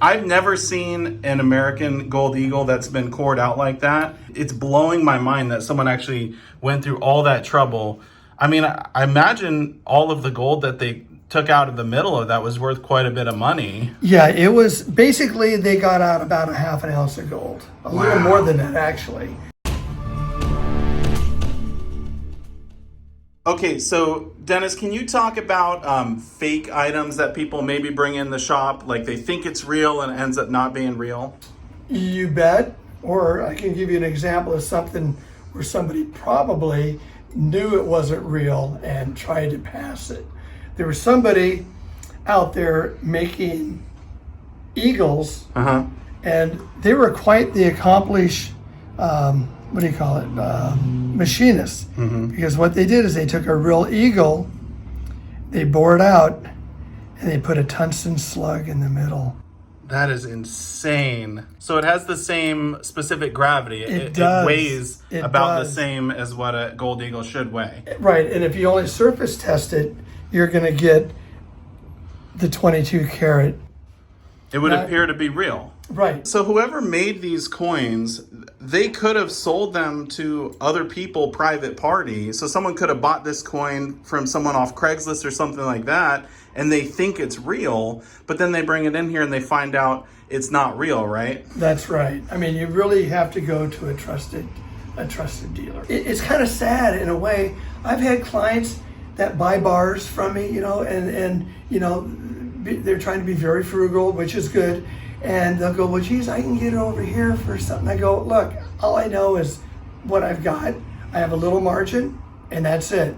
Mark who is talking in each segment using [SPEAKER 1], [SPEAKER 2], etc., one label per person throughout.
[SPEAKER 1] I've never seen an American gold eagle that's been cored out like that. It's blowing my mind that someone actually went through all that trouble. I mean, I imagine all of the gold that they took out of the middle of that was worth quite a bit of money.
[SPEAKER 2] Yeah, it was basically they got out about a half an ounce of gold. A little more than that, actually.
[SPEAKER 1] Okay, so Dennis, can you talk about fake items that people maybe bring in the shop, like they think it's real and it ends up not being real?
[SPEAKER 2] You bet. Or I can give you an example of something where somebody probably knew it wasn't real and tried to pass it. There was somebody out there making eagles, and they were quite the accomplished machinists. Because what they did is they took a real eagle, they bore it out, and they put a tungsten slug in the middle.
[SPEAKER 1] That is insane. So it has the same specific gravity. It weighs about the same as what a gold eagle should weigh.
[SPEAKER 2] Right, and if you only surface test it, you're going to get the 22 karat.
[SPEAKER 1] It would appear to be real.
[SPEAKER 2] Right.
[SPEAKER 1] So whoever made these coins, they could have sold them to other people, private party. So someone could have bought this coin from someone off Craigslist or something like that, and they think it's real, but then they bring it in here and they find out it's not real, right?
[SPEAKER 2] That's right. I mean, you really have to go to a trusted dealer. It's kind of sad in a way. I've had clients that buy bars from me, and they're trying to be very frugal, which is good. And they'll go, well, geez, I can get it over here for something. I go, look, all I know is what I've got. I have a little margin, and that's it.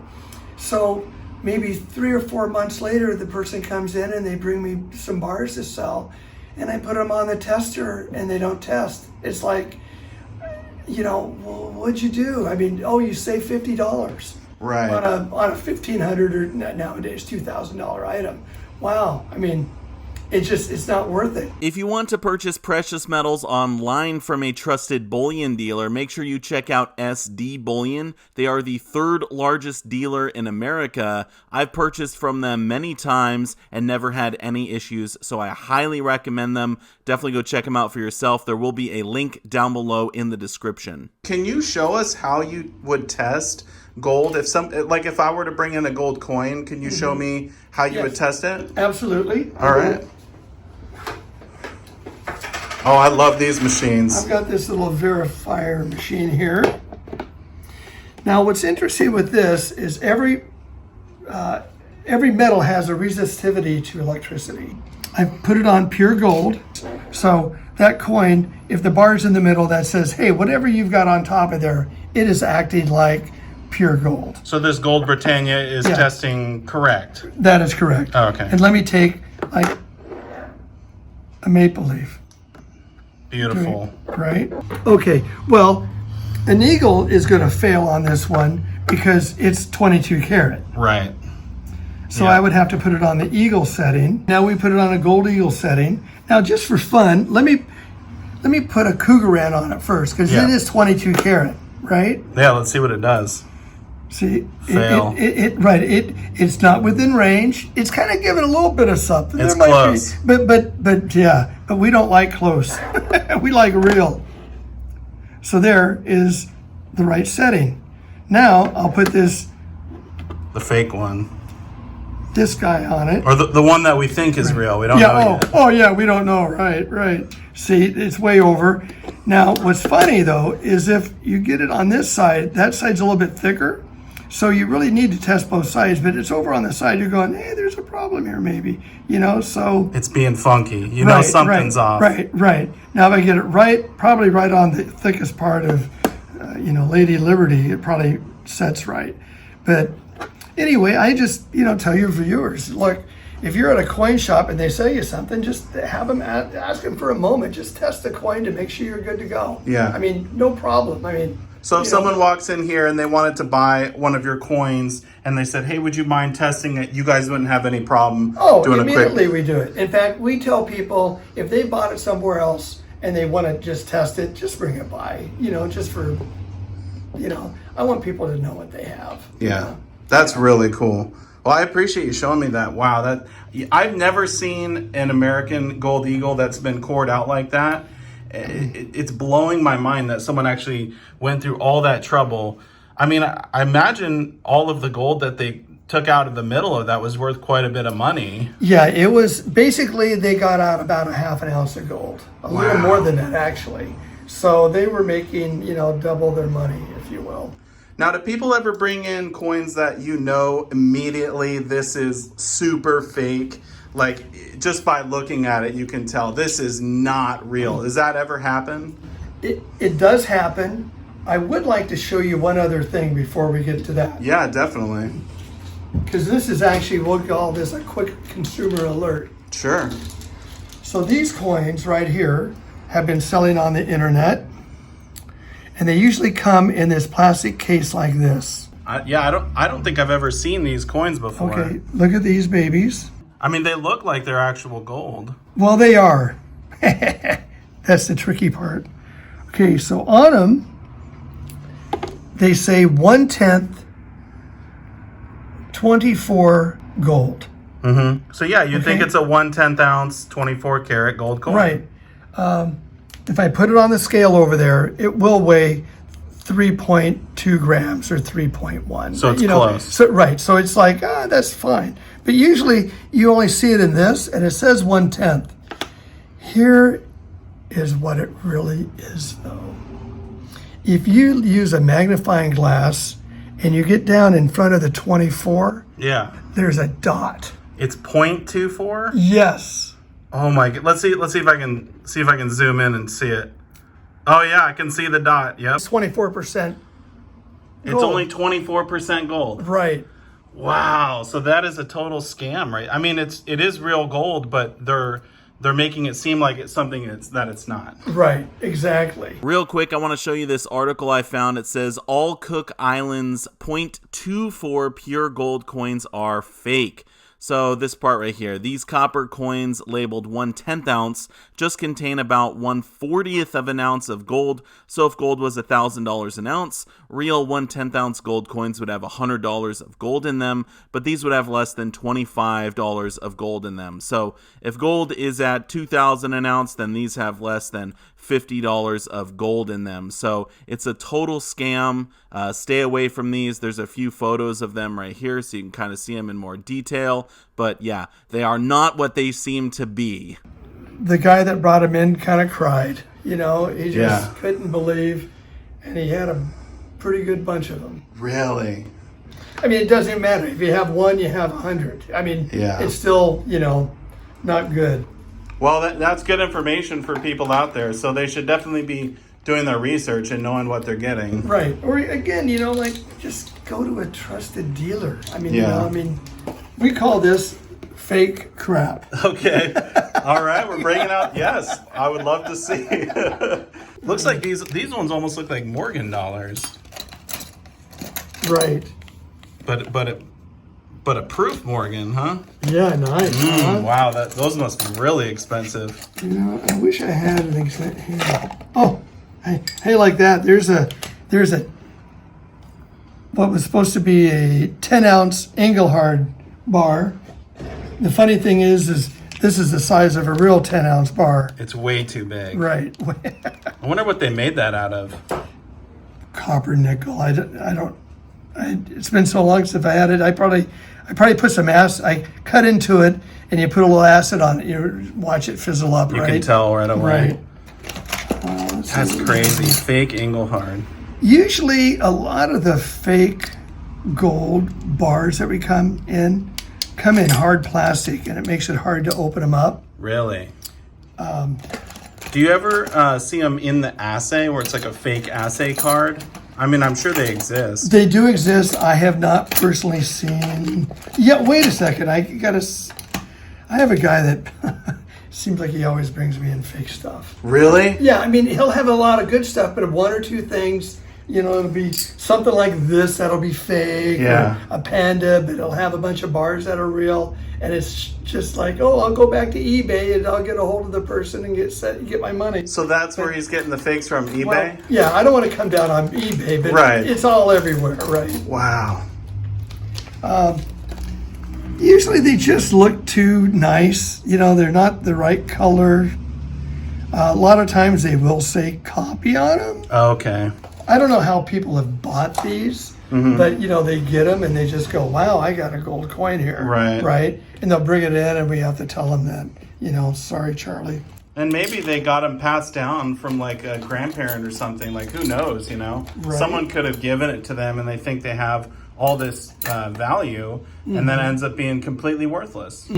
[SPEAKER 2] So maybe 3 or 4 months later, the person comes in and they bring me some bars to sell, and I put them on the tester, and they don't test. It's like, well, what'd you do? I mean, you save $50
[SPEAKER 1] right
[SPEAKER 2] on a $1,500 or nowadays $2,000 item. Wow. I mean, it's not worth it.
[SPEAKER 3] If you want to purchase precious metals online from a trusted bullion dealer, make sure you check out SD Bullion. They are the 3rd largest dealer in America. I've purchased from them many times and never had any issues, so I highly recommend them. Definitely go check them out for yourself. There will be a link down below in the description.
[SPEAKER 1] Can you show us how you would test gold? If I were to bring in a gold coin, can you show me how you would test it?
[SPEAKER 2] Absolutely.
[SPEAKER 1] All right. Oh, I love these machines.
[SPEAKER 2] I've got this little verifier machine here. Now, what's interesting with this is every metal has a resistivity to electricity. I put it on pure gold. So that coin, if the bar's in the middle, that says, hey, whatever you've got on top of there, it is acting like pure gold.
[SPEAKER 1] So this Gold Britannia is testing correct?
[SPEAKER 2] That is correct.
[SPEAKER 1] Oh, okay.
[SPEAKER 2] And let me take like a maple leaf.
[SPEAKER 1] Beautiful.
[SPEAKER 2] Right? Okay, well, an eagle is going to fail on this one because it's 22 karat.
[SPEAKER 1] Right.
[SPEAKER 2] So I would have to put it on the eagle setting. Now we put it on a gold eagle setting. Now just for fun, let me put a cougaran on it first because it is 22 karat, right?
[SPEAKER 1] Yeah, let's see what it does.
[SPEAKER 2] See,
[SPEAKER 1] Fail.
[SPEAKER 2] It's not within range. It's kind of giving a little bit of something.
[SPEAKER 1] It's close.
[SPEAKER 2] But we don't like close. We like real. So there is the right setting. Now I'll put this
[SPEAKER 1] fake one.
[SPEAKER 2] This guy on it.
[SPEAKER 1] Or the one that we think is real. We don't know yet.
[SPEAKER 2] Oh yeah, we don't know. Right. See, it's way over. Now, what's funny though is if you get it on this side, that side's a little bit thicker. So you really need to test both sides, but it's over on the side. You're going, hey, there's a problem here maybe, so.
[SPEAKER 1] It's being funky. Know something's off.
[SPEAKER 2] Right. Now if I get it right, probably right on the thickest part of, Lady Liberty, it probably sets right. But anyway, I just, tell your viewers, look, if you're at a coin shop and they sell you something, just have them ask them for a moment. Just test the coin to make sure you're good to go.
[SPEAKER 1] Yeah.
[SPEAKER 2] I mean, no problem. I mean,
[SPEAKER 1] so if someone walks in here and they wanted to buy one of your coins and they said, hey, would you mind testing it? You guys wouldn't have any problem doing
[SPEAKER 2] immediately we do it. In fact, we tell people if they bought it somewhere else and they want to just test it, just bring it by, just for, I want people to know what they have.
[SPEAKER 1] Yeah, that's really cool. Well, I appreciate you showing me that. Wow, that I've never seen an American gold eagle that's been cored out like that. It's blowing my mind that someone actually went through all that trouble. I mean, I imagine all of the gold that they took out of the middle of that was worth quite a bit of money.
[SPEAKER 2] Yeah, it was basically they got out about a half an ounce of gold, a little more than that actually. So they were making, you know, double their money, if you will.
[SPEAKER 1] Now, do people ever bring in coins that you know immediately this is super fake? Like, just by looking at it, you can tell this is not real. Does that ever happen?
[SPEAKER 2] It does happen. I would like to show you one other thing before we get to that.
[SPEAKER 1] Yeah, definitely.
[SPEAKER 2] Because this is actually, we'll call this a quick consumer alert.
[SPEAKER 1] Sure.
[SPEAKER 2] So these coins right here have been selling on the internet. And they usually come in this plastic case like this.
[SPEAKER 1] I don't think I've ever seen these coins before.
[SPEAKER 2] Okay, look at these babies.
[SPEAKER 1] I mean, they look like they're actual gold.
[SPEAKER 2] Well, they are. That's the tricky part. Okay, so on them, they say 1/10 24 gold.
[SPEAKER 1] Mm-hmm. So yeah, you'd think it's a 1/10 ounce, 24 karat gold coin.
[SPEAKER 2] Right. If I put it on the scale over there, it will weigh 3.2 grams or 3.1.
[SPEAKER 1] So it's close.
[SPEAKER 2] So, right. So it's like, that's fine. But usually you only see it in this, and it says 1/10. Here is what it really is, though. If you use a magnifying glass and you get down in front of the 24,
[SPEAKER 1] yeah,
[SPEAKER 2] there's a dot.
[SPEAKER 1] It's 0.24?
[SPEAKER 2] Yes.
[SPEAKER 1] Oh my god. Let's see if I can zoom in and see it. Oh yeah, I can see the dot. Yep.
[SPEAKER 2] It's 24%.
[SPEAKER 1] It's only 24% gold.
[SPEAKER 2] Right.
[SPEAKER 1] Wow. So that is a total scam, right? I mean, it is real gold, but they're making it seem like it's something that it's not.
[SPEAKER 2] Right, exactly.
[SPEAKER 3] Real quick, I want to show you this article I found. It says all Cook Islands 0.24 pure gold coins are fake. So this part right here, these copper coins labeled 1/10 ounce just contain about 1/40th of an ounce of gold. So if gold was $1,000 an ounce, real 1/10 ounce gold coins would have $100 of gold in them, but these would have less than $25 of gold in them. So if gold is at $2,000 an ounce, then these have less than $50 of gold in them. So it's a total scam. Stay away from these. There's a few photos of them right here so you can kind of see them in more detail. But yeah, they are not what they seem to be.
[SPEAKER 2] The guy that brought him in kind of cried. You know, he just couldn't believe, and he had a pretty good bunch of them.
[SPEAKER 1] Really?
[SPEAKER 2] I mean, it doesn't matter. If you have one, you have 100. I mean, it's still, not good.
[SPEAKER 1] Well, that's good information for people out there. So they should definitely be doing their research and knowing what they're getting.
[SPEAKER 2] Right. Or again, just go to a trusted dealer. I mean, we call this fake crap.
[SPEAKER 1] Okay. All right. We're breaking out. Yes. I would love to see. Looks like these ones almost look like Morgan dollars.
[SPEAKER 2] Right.
[SPEAKER 1] But a proof Morgan, huh?
[SPEAKER 2] Yeah, nice.
[SPEAKER 1] Wow, those must be really expensive.
[SPEAKER 2] I wish I had an exact here. Oh, hey, like that. There's a what was supposed to be a 10-ounce Engelhard bar. The funny thing is this is the size of a real 10-ounce bar.
[SPEAKER 1] It's way too big.
[SPEAKER 2] Right.
[SPEAKER 1] I wonder what they made that out of.
[SPEAKER 2] Copper nickel. It's been so long since I had it. I probably put some acid. I cut into it, and you put a little acid on it. You watch it fizzle up.
[SPEAKER 1] You
[SPEAKER 2] right?
[SPEAKER 1] can tell right away.
[SPEAKER 2] Right.
[SPEAKER 1] That's crazy. Fake Engelhard.
[SPEAKER 2] Usually, a lot of the fake gold bars that we come in hard plastic, and it makes it hard to open them up.
[SPEAKER 1] Really? Do you ever see them in the assay where it's like a fake assay card? I mean, I'm sure they exist.
[SPEAKER 2] They do exist. I have not personally seen. Yeah, wait a second. I have a guy that seems like he always brings me in fake stuff.
[SPEAKER 1] Really?
[SPEAKER 2] Yeah, I mean, he'll have a lot of good stuff, but one or two things, it'll be something like this that'll be fake.
[SPEAKER 1] Yeah.
[SPEAKER 2] Or a panda, but it'll have a bunch of bars that are real. And it's just like, I'll go back to eBay and I'll get a hold of the person and get my money.
[SPEAKER 1] So that's where he's getting the fakes from, eBay?
[SPEAKER 2] Well, yeah, I don't want to come down on eBay, but
[SPEAKER 1] right.
[SPEAKER 2] It's all everywhere, right?
[SPEAKER 1] Wow.
[SPEAKER 2] Usually they just look too nice. You know, they're not the right color. A lot of times they will say copy on them.
[SPEAKER 1] Okay.
[SPEAKER 2] I don't know how people have bought these, but you know, they get them and they just go, wow, I got a gold coin here.
[SPEAKER 1] Right.
[SPEAKER 2] Right. And they'll bring it in and we have to tell them that, you know, sorry, Charlie.
[SPEAKER 1] And maybe they got them passed down from like a grandparent or something. Like, who knows, you know?
[SPEAKER 2] Right.
[SPEAKER 1] Someone could have given it to them and they think they have all this value and then ends up being completely worthless.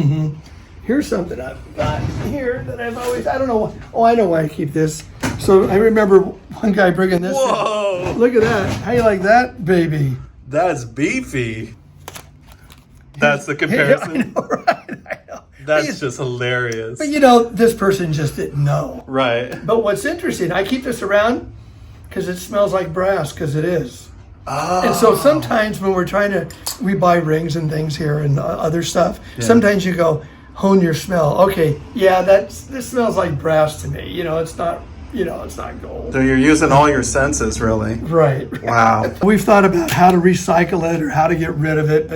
[SPEAKER 2] Here's something I've got here that I've always, I don't know. Oh, I know why I keep this. So I remember one guy bringing this.
[SPEAKER 1] Whoa!
[SPEAKER 2] In. Look at that. How you like that, baby?
[SPEAKER 1] That's beefy. That's the comparison.
[SPEAKER 2] I know, right? I know.
[SPEAKER 1] That's just hilarious.
[SPEAKER 2] But you know, this person just didn't know.
[SPEAKER 1] Right.
[SPEAKER 2] But what's interesting, I keep this around because it smells like brass, because it is.
[SPEAKER 1] Oh.
[SPEAKER 2] And so sometimes when we buy rings and things here and other stuff, sometimes you go, hone your smell. Okay, yeah, this smells like brass to me. You know, it's not gold.
[SPEAKER 1] So you're using all your senses, really.
[SPEAKER 2] Right.
[SPEAKER 1] Wow.
[SPEAKER 2] We've thought about how to recycle it or how to get rid of it,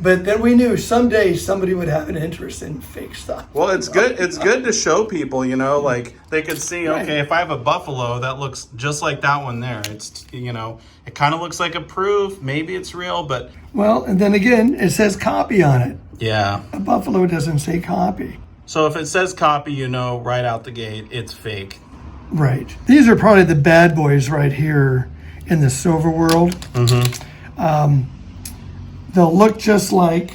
[SPEAKER 2] but then we knew someday somebody would have an interest in fake stuff.
[SPEAKER 1] Well, it's good. It's good to show people, you know, like they could see,
[SPEAKER 2] Right.
[SPEAKER 1] okay, if I have a buffalo that looks just like that one there, it's, you know, it kind of looks like a proof. Maybe it's real, but.
[SPEAKER 2] Well, and then again, it says copy on it.
[SPEAKER 1] Yeah.
[SPEAKER 2] A buffalo doesn't say copy.
[SPEAKER 1] So if it says copy, you know, right out the gate, it's fake.
[SPEAKER 2] Right. These are probably the bad boys right here in the silver world. They'll look just like,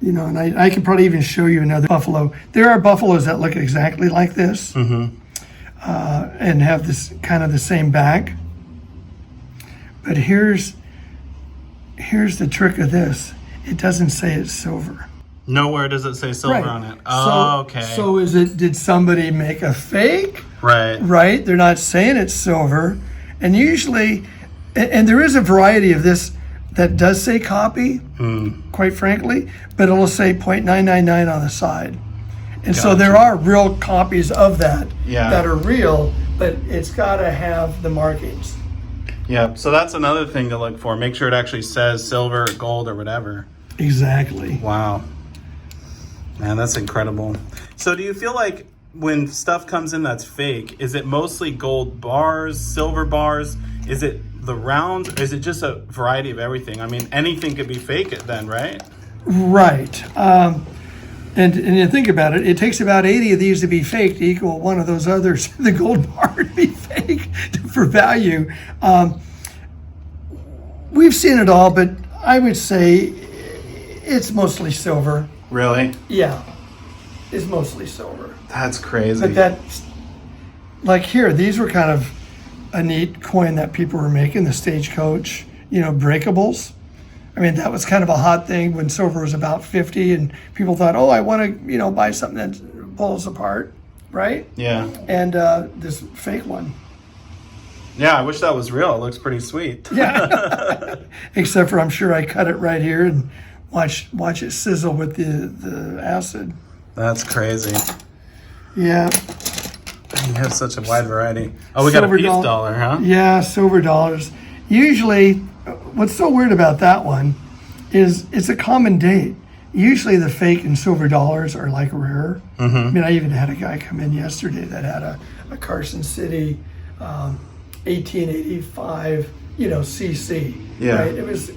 [SPEAKER 2] you know, and I could probably even show you another buffalo. There are buffaloes that look exactly like this and have this kind of the same back. But here's the trick of this. It doesn't say it's silver.
[SPEAKER 1] Nowhere does it say silver on it. Oh, okay.
[SPEAKER 2] So did somebody make a fake?
[SPEAKER 1] Right.
[SPEAKER 2] Right? They're not saying it's silver. And usually, and there is a variety of this that does say copy, quite frankly, but it'll say 0.999 on the side. And so there are real copies of that that are real, but it's got to have the markings.
[SPEAKER 1] Yeah, so that's another thing to look for. Make sure it actually says silver or gold or whatever.
[SPEAKER 2] Exactly.
[SPEAKER 1] Wow. Man, that's incredible. So do you feel like when stuff comes in that's fake, is it mostly gold bars, silver bars? Is it the rounds? Is it just a variety of everything? I mean, anything could be fake then, right?
[SPEAKER 2] Right. And you think about it, it takes about 80 of these to be fake to equal one of those others, the gold bar to be fake for value. We've seen it all, but I would say it's mostly silver.
[SPEAKER 1] Really?
[SPEAKER 2] Yeah, it's mostly silver.
[SPEAKER 1] That's crazy.
[SPEAKER 2] But that's, like here, these were kind of a neat coin that people were making, the Stagecoach, you know, breakables. I mean, that was kind of a hot thing when silver was about 50 and people thought, oh, I want to, you know, buy something that pulls apart, right?
[SPEAKER 1] Yeah.
[SPEAKER 2] And this fake one.
[SPEAKER 1] Yeah, I wish that was real. It looks pretty sweet.
[SPEAKER 2] Yeah. Except for I'm sure I cut it right here and watch it sizzle with the acid.
[SPEAKER 1] That's crazy.
[SPEAKER 2] Yeah.
[SPEAKER 1] You have such a wide variety. Oh, we got a peace dollar, huh?
[SPEAKER 2] Yeah, silver dollars. Usually, what's so weird about that one is it's a common date. Usually the fake and silver dollars are like rare. I mean, I even had a guy come in yesterday that had a Carson City 1885, you know, CC.
[SPEAKER 1] Yeah.
[SPEAKER 2] Right? It was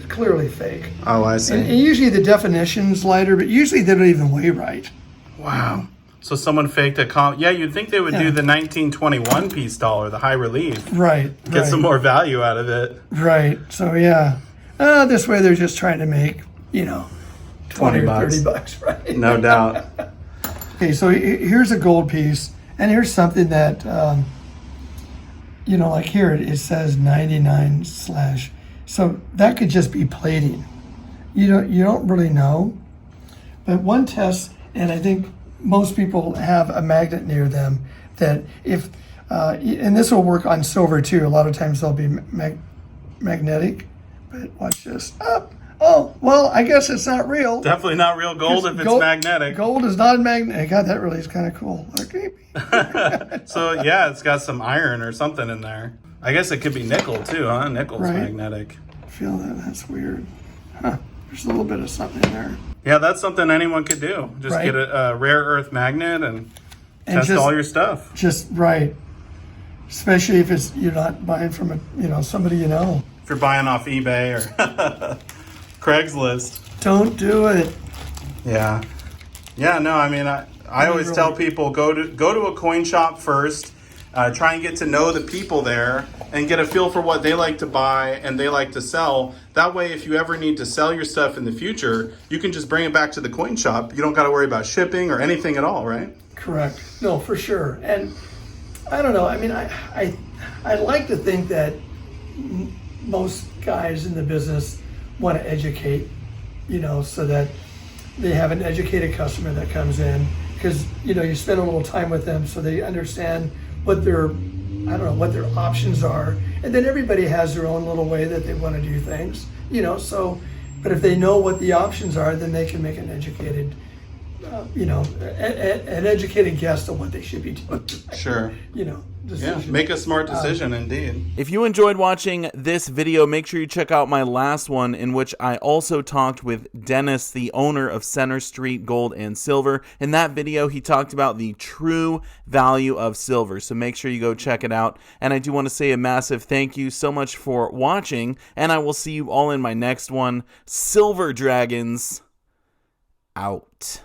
[SPEAKER 2] clearly fake.
[SPEAKER 1] Oh, I see.
[SPEAKER 2] And usually the definition's lighter, but usually they don't even weigh right.
[SPEAKER 1] Wow. So someone faked a yeah, you'd think they would do the 1921 peace dollar, the high relief.
[SPEAKER 2] Right.
[SPEAKER 1] Get some more value out of it.
[SPEAKER 2] Right. So, yeah. This way they're just trying to make, you know, 20 or 30 bucks, right?
[SPEAKER 1] No doubt.
[SPEAKER 2] Okay, so here's a gold piece, and here's something that, you know, like here it says 99 / so that could just be plating. You don't really know. But one test, and I think most people have a magnet near them that if, and this will work on silver too. A lot of times they'll be magnetic. But watch this. Oh, well, I guess it's not real.
[SPEAKER 1] Definitely not real gold if it's magnetic.
[SPEAKER 2] Gold is not magnetic. God, that really is kind of cool. Okay.
[SPEAKER 1] So, yeah, it's got some iron or something in there. I guess it could be nickel, too, huh? Nickel's magnetic.
[SPEAKER 2] I feel that. That's weird. Huh. There's a little bit of something in there.
[SPEAKER 1] Yeah, that's something anyone could do. Just
[SPEAKER 2] Right.
[SPEAKER 1] get a rare earth magnet and
[SPEAKER 2] And
[SPEAKER 1] test
[SPEAKER 2] just-
[SPEAKER 1] all your stuff.
[SPEAKER 2] Just right. Especially if you're not buying from somebody you know.
[SPEAKER 1] If you're buying off eBay or Craigslist.
[SPEAKER 2] Don't do it.
[SPEAKER 1] Yeah. Yeah, no, I mean, I always tell people go to a coin shop first. Try and get to know the people there and get a feel for what they like to buy and they like to sell. That way, if you ever need to sell your stuff in the future, you can just bring it back to the coin shop. You don't got to worry about shipping or anything at all, right?
[SPEAKER 2] Correct. No, for sure. And I don't know. I mean, I like to think that most guys in the business want to educate, so that they have an educated customer that comes in, because you spend a little time with them so they understand what their options are, and then everybody has their own little way that they want to do things, so, but if they know what the options are, then they can make an educated an educated guess of what they should be doing.
[SPEAKER 1] Sure.
[SPEAKER 2] Decision.
[SPEAKER 1] Yeah, make a smart decision indeed.
[SPEAKER 3] If you enjoyed watching this video, make sure you check out my last one, in which I also talked with Dennis, the owner of Center Street Gold and Silver. In that video, he talked about the true value of silver, so make sure you go check it out. And I do want to say a massive thank you so much for watching, and I will see you all in my next one. Silver Dragons out.